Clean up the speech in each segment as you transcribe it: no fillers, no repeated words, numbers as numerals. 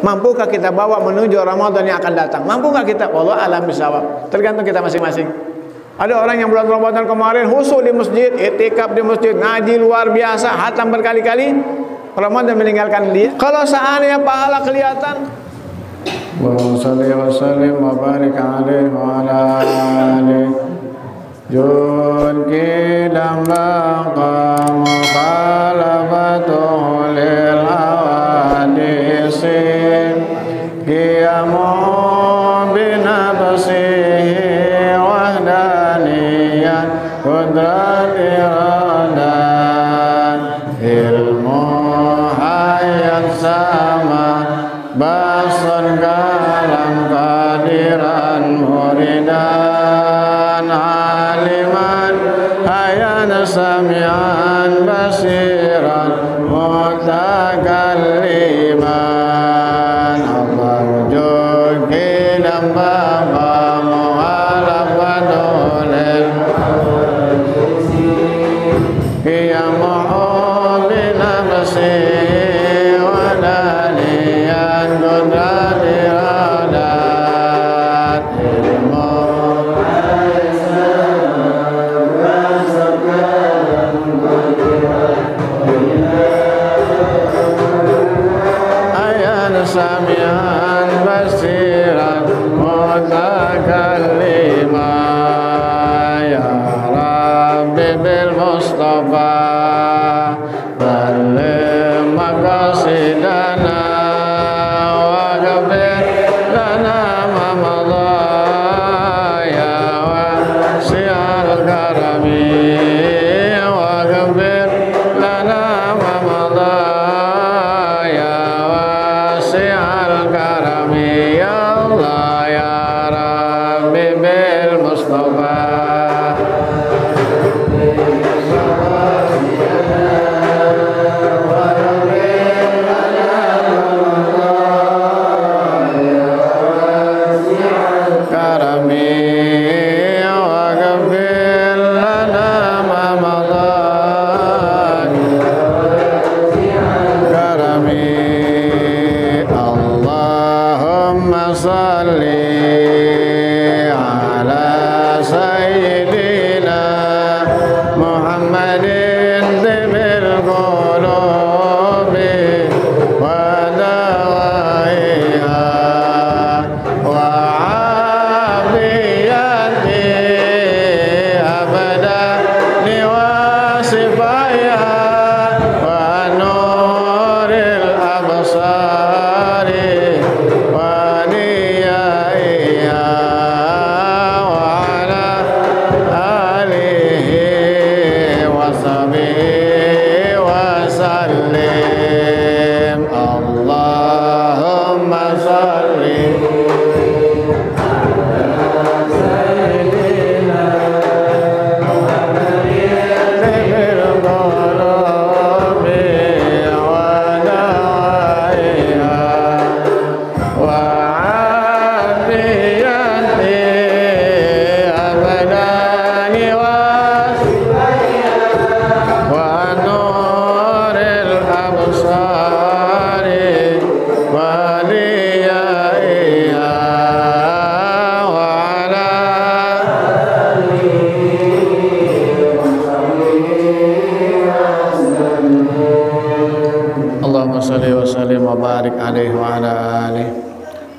Mampukah kita bawa menuju Ramadan yang akan datang? Mampu nggak kita? Wallahu a'lam bishawab. Tergantung kita masing-masing. Ada orang yang bulan Ramadan kemarin khusyuk di masjid, i'tikaf di masjid, ngaji luar biasa, hatam berkali-kali. Ramadan meninggalkan dia. Kalau seandainya pahala kelihatan, Allahumma shalli wa sallim wa barik alaihi wa ala alihi. Jun kidam baqa mukhalafatuhu lil hawadisi qiyamu binafsihi wahdaniyah qudrat iradat ilmu hayat sama basan kalam kadiran muridan aliman hayan sami'an basiran mutakalliman Allah wujud kilam baqa mu'alafatul qiyamuhu binafsihi wa daniyan qudrat iradat ilmu samian basiran mutakalliman ya Rabbi bil Mustafa balligh maqasidana wa ghfir lana ma madha ya wasi'al karami wa ghfir lana ma madha karami ya Allah ya Rabbi bil Mustafa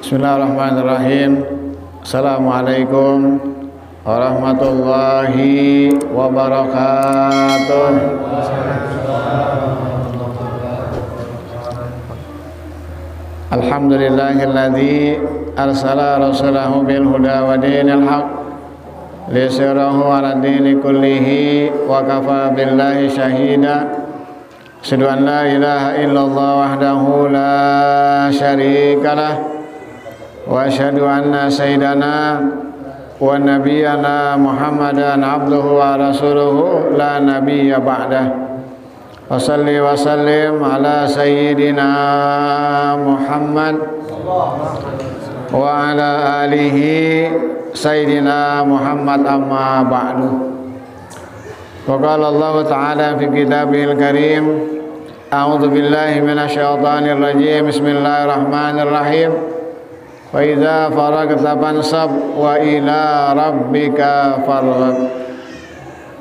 Bismillahirrahmanirrahim. Assalamualaikum warahmatullahi wabarakatuh. Alhamdulillahilladzi arsala rasulahu bil huda wa dinil haq lisirahu ala dini kullihi wa kafa billahi syahida. Asyhadu an la ilaha illallah wahdahu la syarikalah wa asyhadu anna sayyidana wa nabiyyana Muhammadan abduhu wa rasuluhu la nabiyya ba'dah. Wa salli wa sallim ala sayyidina Muhammad wa ala alihi sayyidina Muhammad amma ba'du. Wa qala Allah ta'ala fi kitabihil karim A'udzu billahi minasyaitonir rajim. Bismillahirrahmanirrahim. Wa idza faragta fansab wa ila rabbika farghab.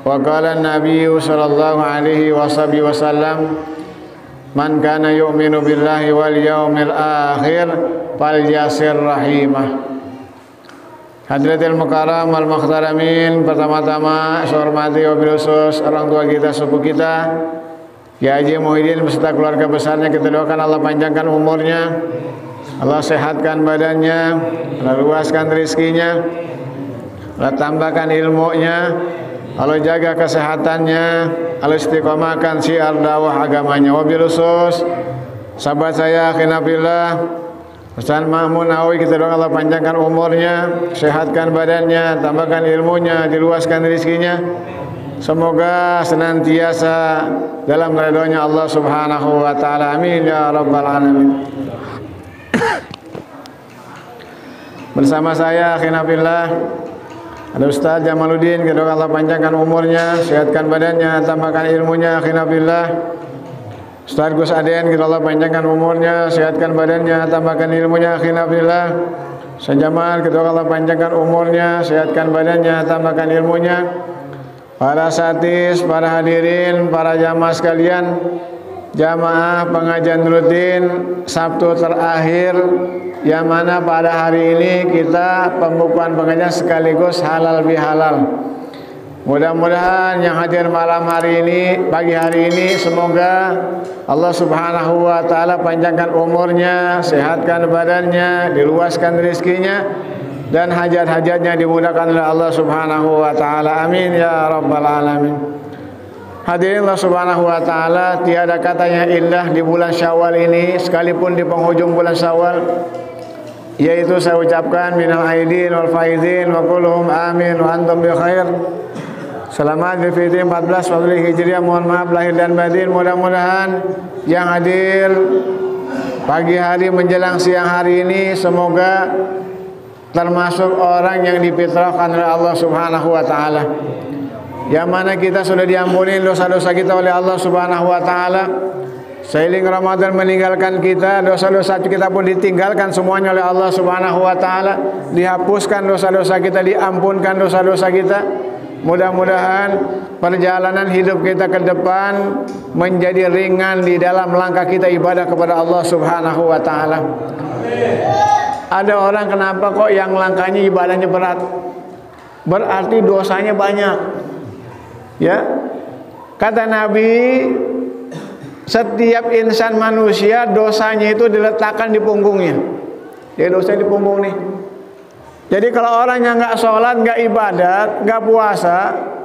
Wa qala an-nabiy sallallahu alaihi wasallam, man kana yu'minu billahi wal yawmil akhir falyasir rahimah. Hadratil mukarram wal muhtaramin, pertama-tama saya hormati wabil khusus orang tua kita, sepupu kita Kiai Haji Muhyiddin beserta keluarga besarnya. Kita doakan Allah panjangkan umurnya, Allah sehatkan badannya, Allah luaskan rezekinya, Allah tambahkan ilmunya, Allah jaga kesehatannya, Allah istiqomahkan syiar dakwah agamanya. Wabil khusus sahabat saya khinabillah Ustaz Mahmud Nawawi, kita doakan Allah panjangkan umurnya, sehatkan badannya, tambahkan ilmunya, diluaskan rezekinya. Semoga senantiasa dalam ridhonya Allah Subhanahu wa taala. Amin ya rabbal alamin. Bersama saya khinabillah ada Ustaz Jamaluddin, kita doakan Allah panjangkan umurnya, sehatkan badannya, tambahkan ilmunya khinabillah. Ustaz Gus Aden, kita Allah panjangkan umurnya, sehatkan badannya, tambahkan ilmunya khinabillah. Sejamal, kita Allah panjangkan umurnya, sehatkan badannya, tambahkan ilmunya. Para satis, para hadirin, para jamaah sekalian, jamaah pengajian rutin Sabtu terakhir, yang mana pada hari ini kita pembukaan pengajian sekaligus halal bihalal. Mudah-mudahan yang hadir malam hari ini, pagi hari ini, semoga Allah Subhanahu wa taala panjangkan umurnya, sehatkan badannya, diluaskan rezekinya, dan hajat-hajatnya dimudahkan oleh Allah Subhanahu wa taala. Amin ya rabbal alamin. Hadirin Allah Subhanahu wa taala, tiada katanya indah di bulan Syawal ini, sekalipun di penghujung bulan Syawal, yaitu saya ucapkan minal aidin wal faizin wa kulluhum amin wa antum bi khair. Selamat Idul Fitri 14 Fadli Hijriah. Mohon maaf lahir dan batin. Mudah-mudahan yang hadir pagi hari menjelang siang hari ini semoga termasuk orang yang difitrahkan oleh Allah Subhanahu wa taala. Yang mana kita sudah diampuni dosa-dosa kita oleh Allah Subhanahu wa taala. Seiring Ramadan meninggalkan kita, dosa-dosa kita pun ditinggalkan semuanya oleh Allah Subhanahu wa taala. Dihapuskan dosa-dosa kita, diampunkan dosa-dosa kita. Mudah-mudahan perjalanan hidup kita ke depan menjadi ringan di dalam langkah kita ibadah kepada Allah Subhanahu wa taala. Ada orang kenapa kok yang langkahnya ibadahnya berat? Berarti dosanya banyak. Ya. Kata Nabi, setiap insan manusia dosanya itu diletakkan di punggungnya. Jadi dosanya di punggung nih. Jadi kalau orang yang nggak sholat, nggak ibadat, nggak puasa,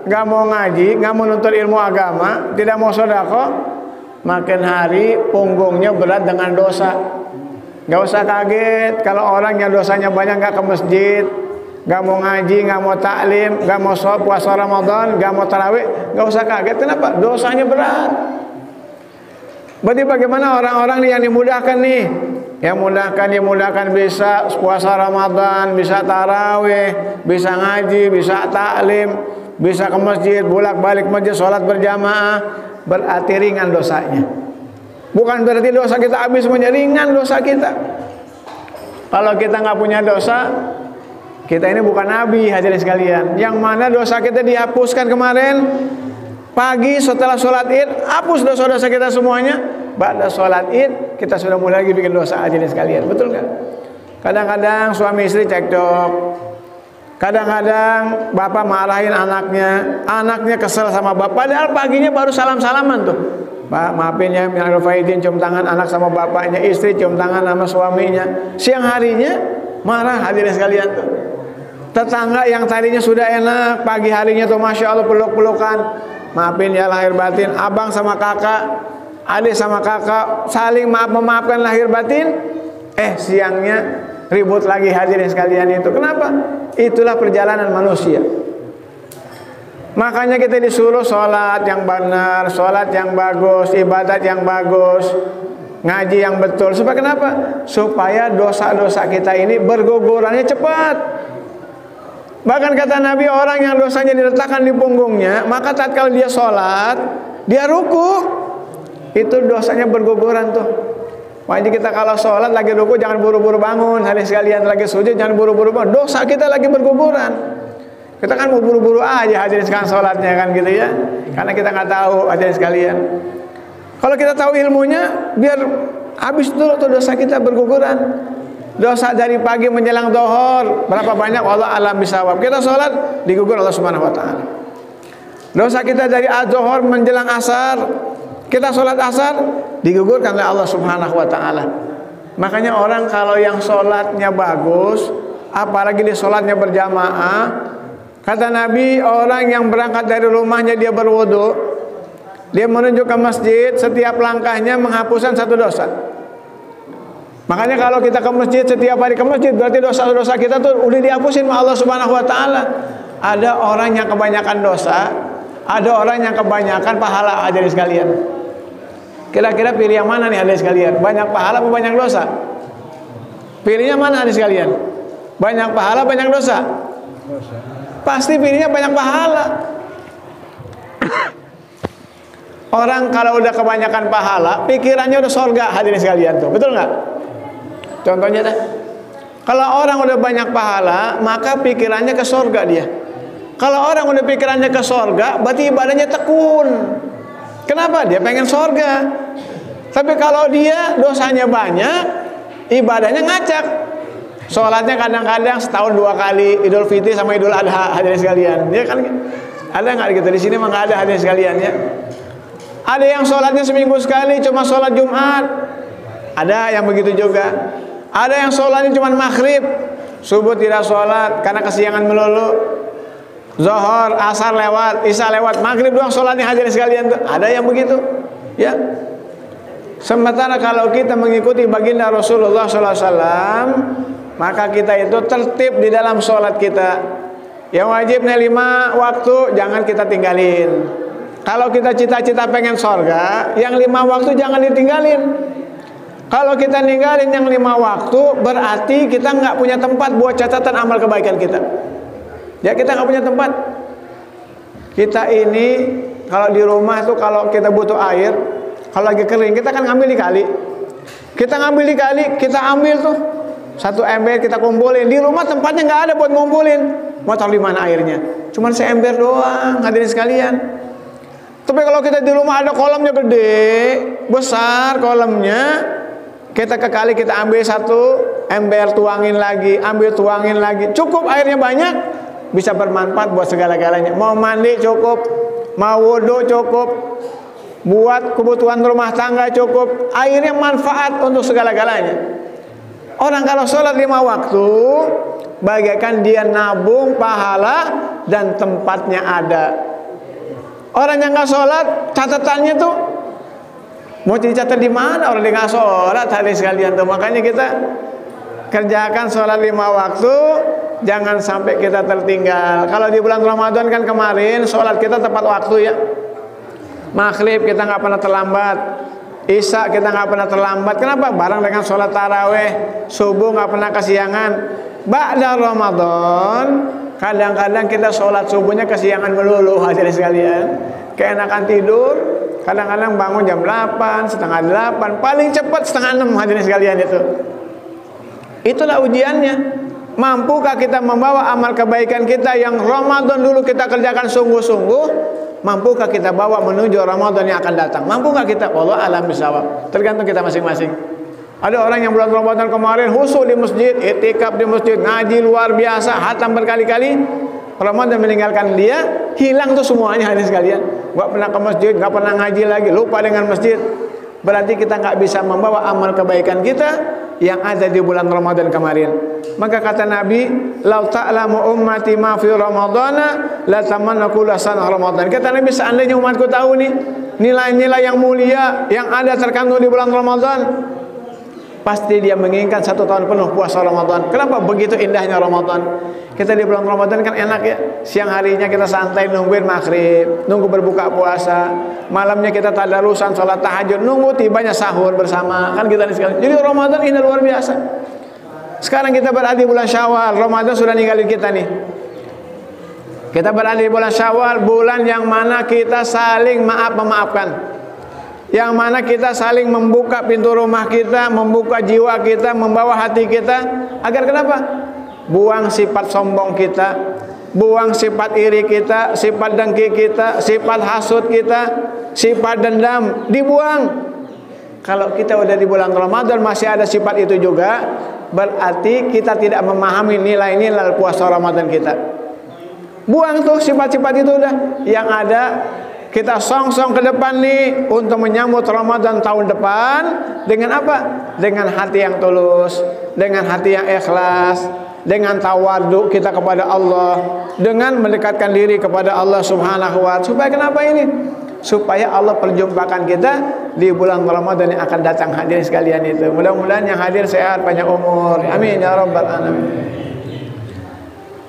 nggak mau ngaji, nggak mau nuntut ilmu agama, tidak mau sedekah, makin hari punggungnya berat dengan dosa. Nggak usah kaget kalau orang yang dosanya banyak nggak ke masjid, nggak mau ngaji, nggak mau taklim, nggak mau sholat puasa Ramadan, nggak mau tarawih, nggak usah kaget. Kenapa? Dosanya berat. Berarti bagaimana orang-orang yang dimudahkan nih? Yang dimudahkan bisa puasa Ramadan, bisa tarawih, bisa ngaji, bisa taklim, bisa ke masjid, bolak-balik masjid, sholat berjamaah, berarti ringan dosanya. Bukan berarti dosa kita habis semuanya, ringan dosa kita. Kalau kita nggak punya dosa, kita ini bukan nabi, hadirin sekalian. Yang mana dosa kita dihapuskan kemarin pagi setelah sholat id, hapus dosa-dosa kita semuanya. Ba'da sholat id kita sudah mulai lagi bikin dosa, hadirin sekalian. Betul nggak? Kadang-kadang suami istri cekcok, kadang-kadang bapak marahin anaknya, anaknya kesel sama bapak, padahal paginya baru salam-salaman tuh. Pak, maafin ya, minal faidin, cium tangan anak sama bapaknya, istri cium tangan sama suaminya. Siang harinya marah, hadirin sekalian tuh. Tetangga yang tadinya sudah enak, pagi harinya tuh masya Allah peluk-pelukan. Maafin ya lahir batin, abang sama kakak, adik sama kakak saling memaafkan lahir batin. Siangnya ribut lagi, hadirin sekalian itu. Kenapa? Itulah perjalanan manusia. Makanya kita disuruh sholat yang benar, sholat yang bagus, ibadat yang bagus, ngaji yang betul. Supaya kenapa? Supaya dosa-dosa kita ini bergugurannya cepat. Bahkan kata Nabi, orang yang dosanya diletakkan di punggungnya, maka tatkala dia sholat, dia ruku, itu dosanya berguguran tuh. Makanya kita kalau sholat lagi ruku jangan buru-buru bangun, hadirin sekalian, lagi sujud jangan buru-buru bangun. Dosa kita lagi berguguran. Kita kan mau buru-buru aja hadirin sekalian sholatnya kan gitu ya. Karena kita nggak tahu hadirin sekalian. Kalau kita tahu ilmunya, biar habis dulu tuh dosa kita berguguran. Dosa dari pagi menjelang zuhur berapa banyak, Allah alam bisawab. Kita sholat digugur Allah Subhanahu wa taala. Dosa kita dari zuhur menjelang asar, kita sholat asar digugurkan oleh Allah Subhanahu wa taala. Makanya orang kalau yang sholatnya bagus, apalagi di sholatnya berjamaah, kata Nabi, orang yang berangkat dari rumahnya dia berwudu, dia menuju ke masjid, setiap langkahnya menghapuskan satu dosa. Makanya kalau kita ke masjid, setiap hari ke masjid, berarti dosa-dosa kita tuh udah dihapusin sama Allah Subhanahu wa taala. Ada orang yang kebanyakan dosa, ada orang yang kebanyakan pahala, hadirin sekalian. Kira-kira pilih yang mana nih hadirin sekalian? Banyak pahala atau banyak dosa? Pilihnya mana hadirin sekalian? Banyak pahala, banyak dosa? Pasti pilihnya banyak pahala. Orang kalau udah kebanyakan pahala, pikirannya udah surga, hadirin sekalian tuh. Betul nggak? Contohnya dah, kalau orang udah banyak pahala, maka pikirannya ke surga dia. Kalau orang udah pikirannya ke surga, berarti ibadahnya tekun. Kenapa? Dia pengen surga. Tapi kalau dia dosanya banyak, ibadahnya ngacak. Sholatnya kadang-kadang setahun 2 kali, Idul Fitri sama Idul Adha, hadirin sekalian. Dia kan ada nggak gitu di sini? Mah nggak ada, hadirin sekalian ya. Ada yang sholatnya seminggu sekali, cuma sholat Jumat. Ada yang begitu juga. Ada yang sholatnya cuma maghrib, subuh tidak sholat karena kesiangan melulu. Zuhur, asar lewat, isya lewat, maghrib doang sholatnya, hadirin sekalian. Ada yang begitu, ya. Sementara kalau kita mengikuti baginda Rasulullah SAW, maka kita itu tertib di dalam sholat kita. Yang wajibnya 5 waktu jangan kita tinggalin. Kalau kita cita-cita pengen surga, yang 5 waktu jangan ditinggalin. Kalau kita ninggalin yang 5 waktu, berarti kita nggak punya tempat buat catatan amal kebaikan kita. Ya, kita nggak punya tempat. Kita ini kalau di rumah tuh kalau kita butuh air, kalau lagi kering kita kan ngambil di kali. Kita ngambil di kali, kita ambil tuh 1 ember kita kumpulin. Di rumah tempatnya nggak ada buat ngumpulin. Mau taruh di mana airnya? Cuman seember doang, hadirin sekalian. Tapi kalau kita di rumah ada kolamnya gede, besar kolamnya, kita ke kali kita ambil 1 ember, tuangin lagi, ambil tuangin lagi, cukup airnya banyak, bisa bermanfaat buat segala-galanya. Mau mandi cukup, mau wudhu cukup, buat kebutuhan rumah tangga cukup, airnya manfaat untuk segala-galanya. Orang kalau sholat 5 waktu, bagaikan dia nabung pahala dan tempatnya ada. Orang yang nggak sholat, catatannya tuh mau dicatat di mana? Orang yang nggak sholat, hadirin sekalian tuh. Makanya kita kerjakan sholat 5 waktu, jangan sampai kita tertinggal. Kalau di bulan Ramadan kan kemarin sholat kita tepat waktu ya. Maghrib kita nggak pernah terlambat, Isya kita nggak pernah terlambat. Kenapa? Bareng dengan sholat taraweh, subuh nggak pernah kesiangan. Ba'da Ramadan kadang-kadang kita sholat subuhnya kesiangan melulu, hadirin sekalian. Keenakan tidur, kadang-kadang bangun jam 8, setengah 8, paling cepat setengah 6, hadirin sekalian itu. Itulah ujiannya. Mampukah kita membawa amal kebaikan kita yang Ramadan dulu kita kerjakan sungguh-sungguh? Mampukah kita bawa menuju Ramadan yang akan datang? Mampukah kita? Wallahu a'lam bishawab. Tergantung kita masing-masing. Ada orang yang bulan Ramadan kemarin khusyuk di masjid, i'tikaf di masjid, ngaji luar biasa, hatam berkali-kali. Ramadan meninggalkan dia, hilang tuh semuanya, hadirin sekalian. Gak pernah ke masjid, gak pernah ngaji lagi, lupa dengan masjid. Berarti kita nggak bisa membawa amal kebaikan kita yang ada di bulan Ramadan kemarin. Maka kata Nabi, "Lau ta'lamu ummati ma fi Ramadana la tamanna kulla sana Ramadan." Kata Nabi, seandainya umatku tahu nih nilai-nilai yang mulia yang ada terkandung di bulan Ramadan, pasti dia menginginkan 1 tahun penuh puasa Ramadan. Kenapa? Begitu indahnya Ramadan. Kita di bulan Ramadan kan enak ya. Siang harinya kita santai nungguin maghrib, nunggu berbuka puasa. Malamnya kita tadarusan, sholat tahajud, nunggu tibanya sahur bersama. Kan kita sekali. Jadi Ramadan ini luar biasa. Sekarang kita berada di bulan Syawal. Ramadan sudah ninggalin kita nih. Kita berada di bulan Syawal, bulan yang mana kita saling maaf-memaafkan. yang mana kita saling membuka pintu rumah kita, membuka jiwa kita, membawa hati kita, agar kenapa? Buang sifat sombong kita, buang sifat iri kita, sifat dengki kita, sifat hasud kita, sifat dendam, dibuang. Kalau kita udah di bulan Ramadan masih ada sifat itu juga, berarti kita tidak memahami nilai-nilai puasa Ramadan kita. Buang tuh sifat-sifat itu udah. Yang ada kita song-song ke depan nih untuk menyambut Ramadan tahun depan dengan apa? Dengan hati yang tulus, dengan hati yang ikhlas, dengan tawadhu kita kepada Allah, dengan mendekatkan diri kepada Allah Subhanahu wa Ta'ala. Supaya kenapa ini? Supaya Allah perjumpakan kita di bulan Ramadan yang akan datang. Hadirin sekalian itu, mudah-mudahan yang hadir sehat, panjang umur, amin ya rabbal alamin.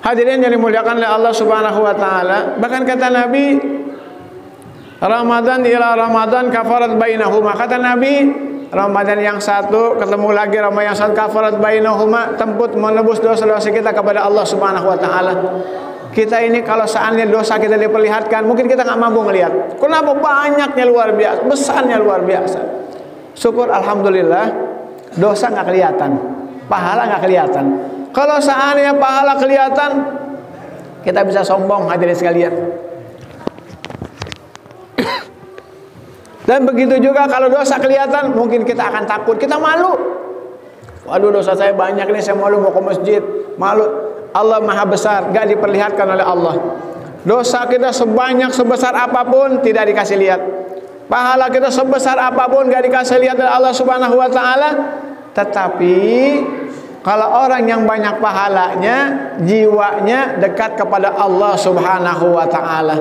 Hadirin yang dimuliakan oleh Allah Subhanahu wa Ta'ala, bahkan kata Nabi, Ramadan ila Ramadan kafarat bainahuma. Kata Nabi, Ramadan yang satu ketemu lagi Ramadan yang satu, kafarat bainahuma, tempat menebus dosa-dosa kita kepada Allah Subhanahu wa Ta'ala. Kita ini kalau seandainya dosa kita diperlihatkan, mungkin kita nggak mampu melihat. Kenapa? Banyaknya luar biasa, besarnya luar biasa. Syukur alhamdulillah, dosa nggak kelihatan, pahala nggak kelihatan. Kalau seandainya pahala kelihatan, kita bisa sombong, hadirin sekalian. Dan begitu juga kalau dosa kelihatan, mungkin kita akan takut, kita malu. Waduh, dosa saya banyak nih, saya malu mau ke masjid, malu. Allah maha besar, gak diperlihatkan oleh Allah. Dosa kita sebanyak sebesar apapun tidak dikasih lihat. Pahala kita sebesar apapun gak dikasih lihat oleh Allah Subhanahu wa Ta'ala. Tetapi kalau orang yang banyak pahalanya, jiwanya dekat kepada Allah Subhanahu wa Ta'ala.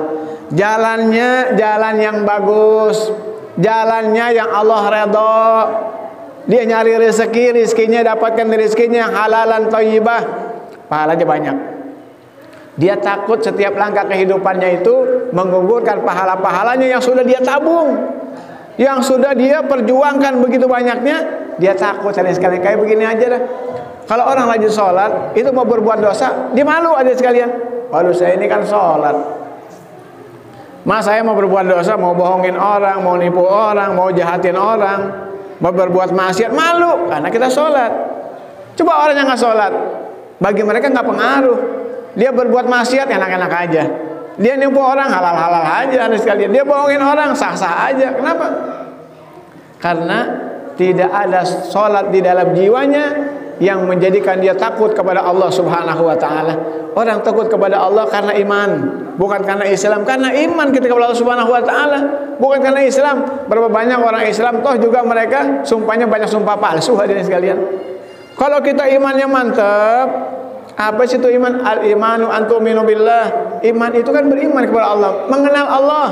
Jalannya jalan yang bagus, jalannya yang Allah redha. Dia nyari rezeki, rezekinya dapatkan rezekinya yang halalan thayyibah, pahalanya banyak. Dia takut setiap langkah kehidupannya itu menggugurkan pahala-pahalanya yang sudah dia tabung, yang sudah dia perjuangkan begitu banyaknya. Dia takut. Sekalian kayak begini aja dah. Kalau orang rajin sholat itu mau berbuat dosa, dia malu aja sekalian. Waduh, saya ini kan sholat, mas saya mau berbuat dosa, mau bohongin orang, mau nipu orang, mau jahatin orang, mau berbuat maksiat, malu karena kita sholat. Coba orang yang nggak sholat, bagi mereka nggak pengaruh. Dia berbuat maksiat enak-enak aja, dia nipu orang halal-halal aja sekalian, dia bohongin orang sah-sah aja. Kenapa? Karena tidak ada sholat di dalam jiwanya yang menjadikan dia takut kepada Allah Subhanahu wa Ta'ala. Orang takut kepada Allah karena iman, bukan karena Islam. Karena iman kita kepada Allah Subhanahu wa Ta'ala, bukan karena Islam. Berapa banyak orang Islam toh juga mereka sumpahnya banyak sumpah palsu, hadirin sekalian. Kalau kita imannya mantap, apa sih itu iman? Al-imanu antuminu billah. Iman itu kan beriman kepada Allah, mengenal Allah.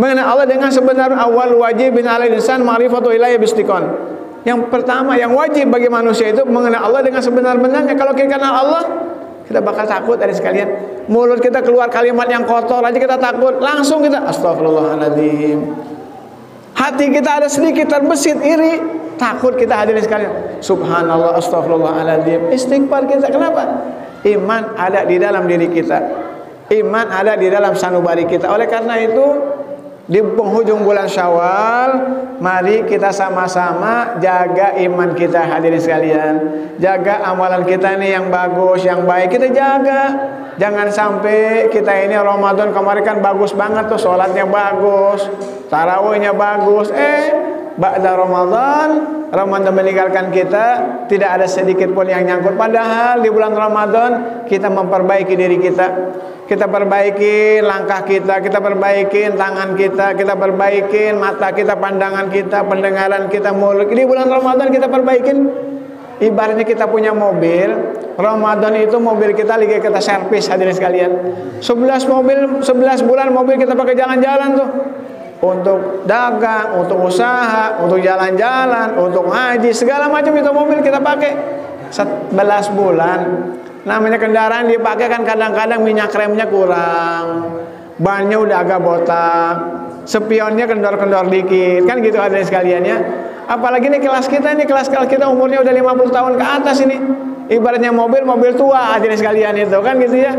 Mengenal Allah dengan sebenar. Awal wajibin alal insan ma'rifatu ilaihi bistiqon. Yang pertama yang wajib bagi manusia itu mengenal Allah dengan sebenar-benarnya. Kalau kita kenal Allah, kita bakal takut dari sekalian. Mulut kita keluar kalimat yang kotor aja kita takut, langsung kita astagfirullahaladzim. Hati kita ada sedikit terbesit iri, takut kita, hadirin sekalian. Subhanallah, astagfirullahaladzim. Istighfar kita. Kenapa? Iman ada di dalam diri kita, iman ada di dalam sanubari kita. Oleh karena itu, di penghujung bulan Syawal, mari kita sama-sama jaga iman kita, hadirin sekalian. Jaga amalan kita nih yang bagus, yang baik, kita jaga. Jangan sampai kita ini Ramadan kemarin kan bagus banget tuh, sholatnya bagus, tarawihnya bagus. Ba'da Ramadan meninggalkan kita, tidak ada sedikit pun yang nyangkut. Padahal di bulan Ramadan kita memperbaiki diri kita. Kita perbaiki langkah kita perbaiki tangan kita perbaiki mata kita, pandangan kita, pendengaran kita, mulut. Di bulan Ramadan kita perbaikin. Ibaratnya kita punya mobil, Ramadan itu mobil kita lagi kita servis, hadirin sekalian. 11 bulan mobil kita pakai jalan-jalan tuh. Untuk dagang, untuk usaha, untuk jalan-jalan, untuk ngaji, segala macam itu mobil kita pakai 11 bulan. Namanya kendaraan dipakai kan kadang-kadang minyak remnya kurang, bannya udah agak botak, spionnya kendor-kendor dikit, kan gitu hadirin sekalian ya. Apalagi nih kelas kita umurnya udah 50 tahun ke atas ini. Ibaratnya mobil tua, hadirin sekalian itu kan gitu ya.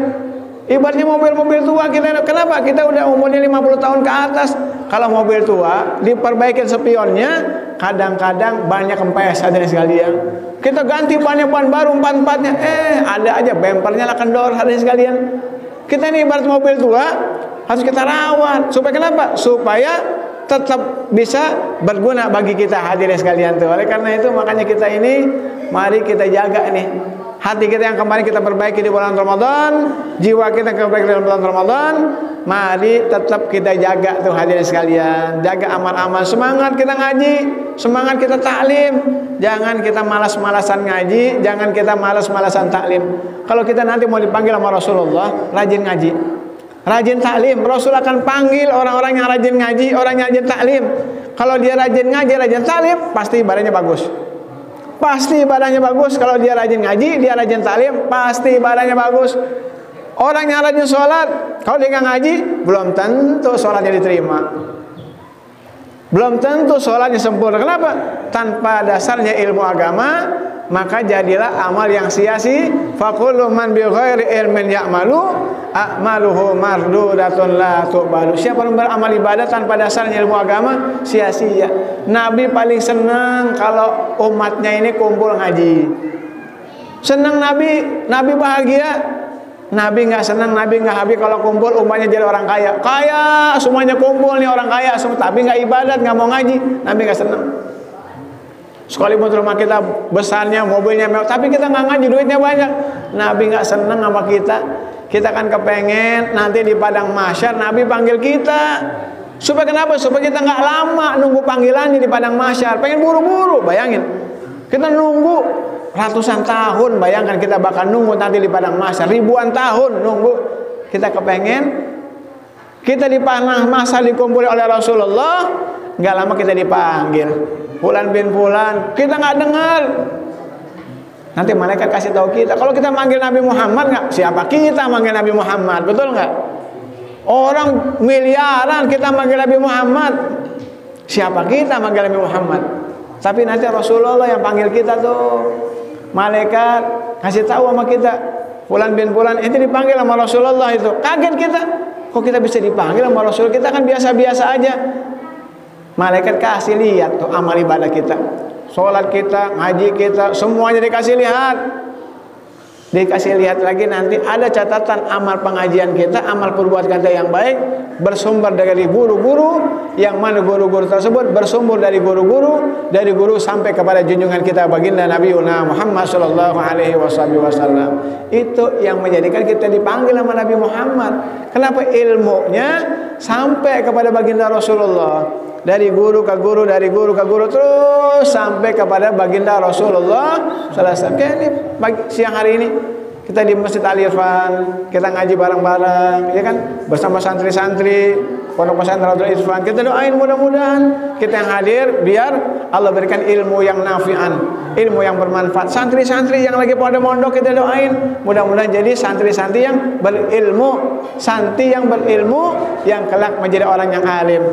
Ibaratnya mobil-mobil tua kita, kenapa? Kita udah umurnya 50 tahun ke atas. Kalau mobil tua, diperbaikin spionnya, kadang-kadang banyak kempes hadirin sekalian. Kita ganti ban baru 4-4-nya, ada aja bempernya lah kendor hadirin sekalian. Kita ini ibarat mobil tua, harus kita rawat. Supaya kenapa? Supaya tetap bisa berguna bagi kita hadirin sekalian tuh. Oleh karena itu makanya kita ini mari kita jaga nih hati kita yang kemarin kita perbaiki di bulan Ramadan, jiwa kita perbaiki di bulan Ramadan. Mari tetap kita jaga tuh hadirin sekalian, jaga amal-amal, semangat kita ngaji, semangat kita taklim. Jangan kita malas-malasan ngaji, jangan kita malas-malasan taklim. Kalau kita nanti mau dipanggil sama Rasulullah, rajin ngaji, rajin taklim. Rasul akan panggil orang-orang yang rajin ngaji, orang yang rajin taklim. Kalau dia rajin ngaji, rajin taklim, pasti ibadahnya bagus. Pasti ibadahnya bagus. Kalau dia rajin ngaji, dia rajin taklim, pasti ibadahnya bagus. Orang yang rajin sholat, kalau dia nggak ngaji, belum tentu sholatnya diterima. Belum tentu sholatnya sempurna. Kenapa? Tanpa dasarnya ilmu agama, maka jadilah amal yang sia-sia. Faqullu man bi ghairi ilmin ya'malu a'maluhu mardudatun la tuqbalu. Siapa yang beramal ibadah tanpa dasarnya ilmu agama, sia-sia. Nabi paling senang kalau umatnya ini kumpul ngaji. Senang Nabi, Nabi bahagia. Nabi nggak senang, Nabi nggak happy kalau kumpul umatnya jadi orang kaya. Kaya, semuanya kumpul nih orang kaya, semua tapi nggak ibadat, nggak mau ngaji. Nabi nggak senang. Sekalipun rumah kita besarnya, mobilnya mewah, tapi kita nggak ngaji, duitnya banyak. Nabi nggak senang sama kita. Kita kan kepengen nanti di padang mahsyar Nabi panggil kita. Supaya kenapa? Supaya kita nggak lama nunggu panggilannya di padang mahsyar. Pengen buru-buru, bayangin. Kita nunggu ratusan tahun, bayangkan kita bakal nunggu nanti di padang mahsyar, ribuan tahun nunggu. Kita kepengen kita di padang mahsyar dikumpuli oleh Rasulullah, nggak lama kita dipanggil. Fulan bin Fulan, kita nggak dengar. Nanti malaikat kasih tahu kita. Kalau kita manggil Nabi Muhammad, nggak, siapa kita manggil Nabi Muhammad, betul nggak? Orang miliaran kita manggil Nabi Muhammad, siapa kita manggil Nabi Muhammad? Tapi nanti Rasulullah yang panggil kita tuh. Malaikat kasih tahu sama kita, Fulan bin Fulan itu dipanggil sama Rasulullah itu. Kaget kita, kok kita bisa dipanggil sama Rasul? Kita kan biasa-biasa aja. Malaikat kasih lihat tuh amal ibadah kita, sholat kita, ngaji kita, semuanya dikasih lihat. Dikasih lihat lagi nanti ada catatan amal pengajian kita, amal perbuatan kita yang baik bersumber dari guru-guru, yang mana guru-guru tersebut bersumber dari guru-guru, dari guru sampai kepada junjungan kita baginda Nabi Muhammad sallallahu alaihi wasallam. Itu yang menjadikan kita dipanggil sama Nabi Muhammad. Kenapa? Ilmunya sampai kepada baginda Rasulullah. Dari guru ke guru, dari guru ke guru, terus sampai kepada baginda Rasulullah sallallahu alaihi wasallam. Kayak ini siang hari ini kita di Masjid Al Irfan, kita ngaji bareng-bareng, ya kan, bersama santri-santri Pondok Pesantren Al Irfan. Kita doain mudah-mudahan kita yang hadir biar Allah berikan ilmu yang nafi'an, ilmu yang bermanfaat. Santri-santri yang lagi pada mondok kita doain mudah-mudahan jadi santri-santri yang berilmu, santri yang berilmu yang kelak menjadi orang yang alim.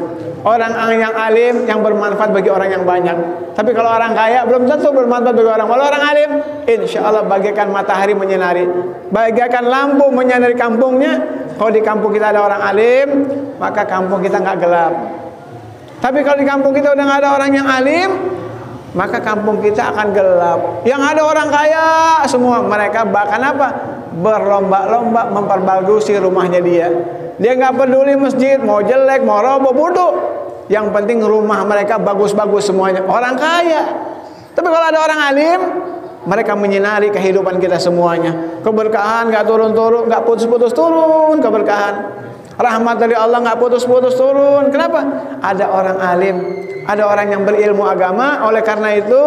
Orang yang alim yang bermanfaat bagi orang yang banyak. Tapi kalau orang kaya belum tentu bermanfaat bagi orang. Kalau orang alim, insya Allah bagaikan matahari menyinari, bagaikan lampu menyinari kampungnya. Kalau di kampung kita ada orang alim, maka kampung kita nggak gelap. Tapi kalau di kampung kita udah nggak ada orang yang alim, maka kampung kita akan gelap. Yang ada orang kaya semua, mereka bahkan apa? Berlomba-lomba memperbagusi rumahnya dia. Dia nggak peduli masjid mau jelek mau roboh, bodoh. Yang penting rumah mereka bagus-bagus semuanya. Orang kaya. Tapi kalau ada orang alim, mereka menyinari kehidupan kita semuanya. Keberkahan nggak turun-turun, nggak putus-putus turun keberkahan. Rahmat dari Allah nggak putus-putus turun. Kenapa? Ada orang alim, ada orang yang berilmu agama. Oleh karena itu,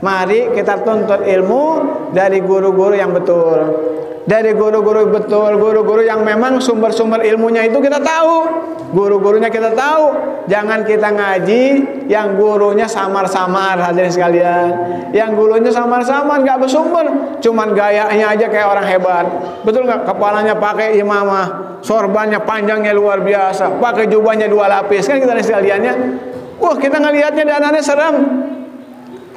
mari kita tuntut ilmu dari guru-guru yang betul. Dari guru-guru betul, guru-guru yang memang sumber-sumber ilmunya itu kita tahu, guru-gurunya kita tahu. Jangan kita ngaji yang gurunya samar-samar, hadirin sekalian. Yang gurunya samar-samar, nggak bersumber, cuman gayanya aja kayak orang hebat. Betul nggak? Kepalanya pakai imamah, sorbannya panjangnya luar biasa, pakai jubahnya 2 lapis, kan kita sekaliannya. Wah, kita ngelihatnya dananya serem.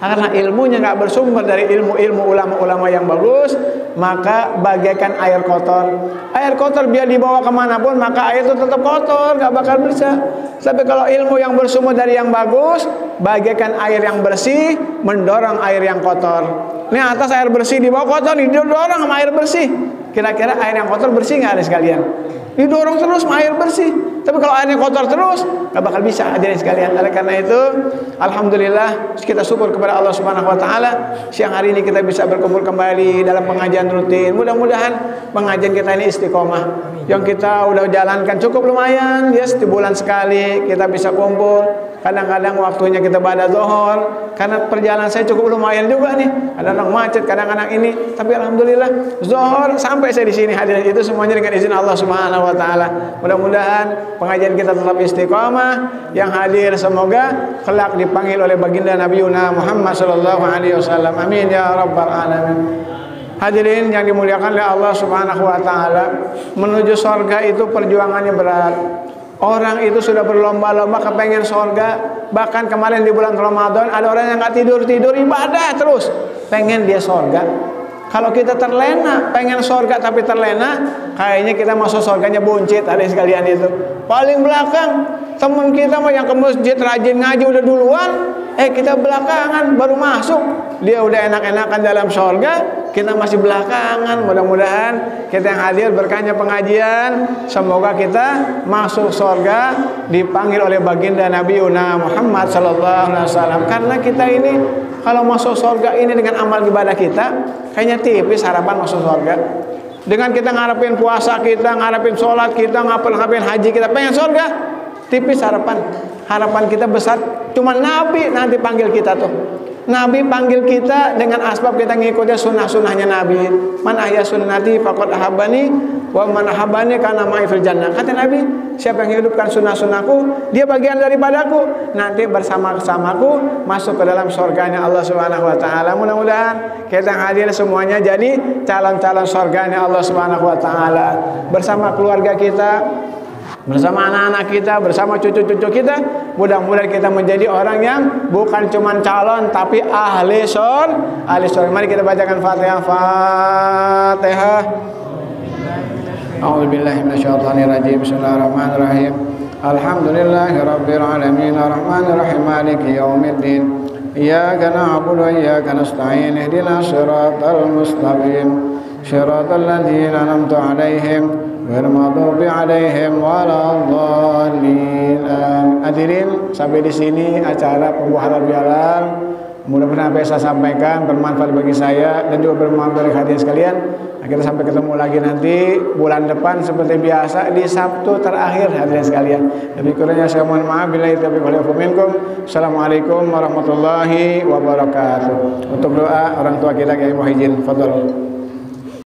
Karena ilmunya nggak bersumber dari ilmu ulama-ulama yang bagus, maka bagaikan air kotor. Air kotor biar dibawa kemanapun, maka air itu tetap kotor, nggak bakal bisa. Tapi kalau ilmu yang bersumber dari yang bagus, bagaikan air yang bersih mendorong air yang kotor. Ini atas air bersih dibawa kotor, didorong sama air bersih. Kira-kira air yang kotor bersih nggak ada sekalian? Didorong terus sama air bersih. Tapi kalau airnya kotor terus, nggak bakal bisa, hadirin sekalian. Oleh karena itu, alhamdulillah kita syukur kepada Allah Subhanahu Wa Taala. Siang hari ini kita bisa berkumpul kembali dalam pengajian rutin. Mudah-mudahan pengajian kita ini istiqomah. Yang kita udah jalankan cukup lumayan, ya sebulan sekali kita bisa kumpul. Kadang-kadang waktunya kita pada zuhur, karena perjalanan saya cukup lumayan juga nih. Kadang-kadang macet, kadang-kadang ini. Tapi alhamdulillah zuhur sampai saya di sini, hadirin, itu semuanya dengan izin Allah Subhanahu Wa Taala. Mudah-mudahan pengajian kita tetap istiqomah. Yang hadir semoga kelak dipanggil oleh baginda Nabi Muhammad sallallahu alaihi wasallam. Amin ya rabbal alamin. Hadirin yang dimuliakan oleh Allah Subhanahu wa taala, menuju surga itu perjuangannya berat. Orang itu sudah berlomba-lomba kepengen surga. Bahkan kemarin di bulan Ramadan ada orang yang nggak tidur-tidur ibadah terus, pengen dia surga. Kalau kita terlena, pengen surga tapi terlena, kayaknya kita masuk surganya buncit, ada sekalian itu. Paling belakang, teman kita mah yang ke masjid rajin ngaji udah duluan, kita belakangan baru masuk. Dia udah enak-enakan dalam surga, kita masih belakangan. Mudah-mudahan kita yang hadir berkahnya pengajian, semoga kita masuk surga dipanggil oleh baginda Nabi Muhammad sallallahu alaihi wasallam. Karena kita ini kalau masuk surga ini dengan amal ibadah kita, kayaknya tipis harapan masuk surga. Dengan kita ngarepin puasa kita, ngarepin sholat kita, ngarepin haji kita, pengen surga, tipis harapan. Harapan kita besar, cuma Nabi nanti panggil kita tuh. Nabi panggil kita dengan asbab kita ngikutnya sunnah-sunnahnya Nabi. Man ahya sunnati faqad ahabbani wa man ahabbani kana ma'i fil jannah. Kata Nabi, siapa yang hidupkan sunnah-sunnahku, dia bagian daripadaku. Nanti bersama-samaku masuk ke dalam surganya Allah Subhanahu wa taala. Mudah-mudahan kita hadir semuanya jadi calon-calon surganya Allah Subhanahu wa taala. Bersama keluarga kita, bersama anak-anak kita, bersama cucu-cucu kita, mudah-mudahan kita menjadi orang yang bukan cuma calon tapi ahli surga. Mari kita bacakan Fatihah. A'udzubillahi minasyaitonirrajim. Bismillahirrahmanirrahim. Alhamdulillahirabbil alamin arrahmanirrahim maliki yaumiddin. Iyyaka na'budu wa iyyaka nasta'in. Ihdinas siratal mustaqim. Shiratal ladzina an'amta 'alaihim ghairil maghdubi 'alaihim waladdallin. Hadirin, sampai di sini acara pembuah halal bihalal. Mudah-mudahan apa yang saya sampaikan bermanfaat bagi saya dan juga bermanfaat bagi hadirin sekalian. Nah, kita sampai ketemu lagi nanti bulan depan seperti biasa di Sabtu terakhir, hadirin sekalian. Lebih kurangnya saya mohon maaf. Billahi taufiq wal hidayah minkum. Assalamualaikum warahmatullahi wabarakatuh. Untuk doa orang tua kita Kiai Muhyiddin, fadhol.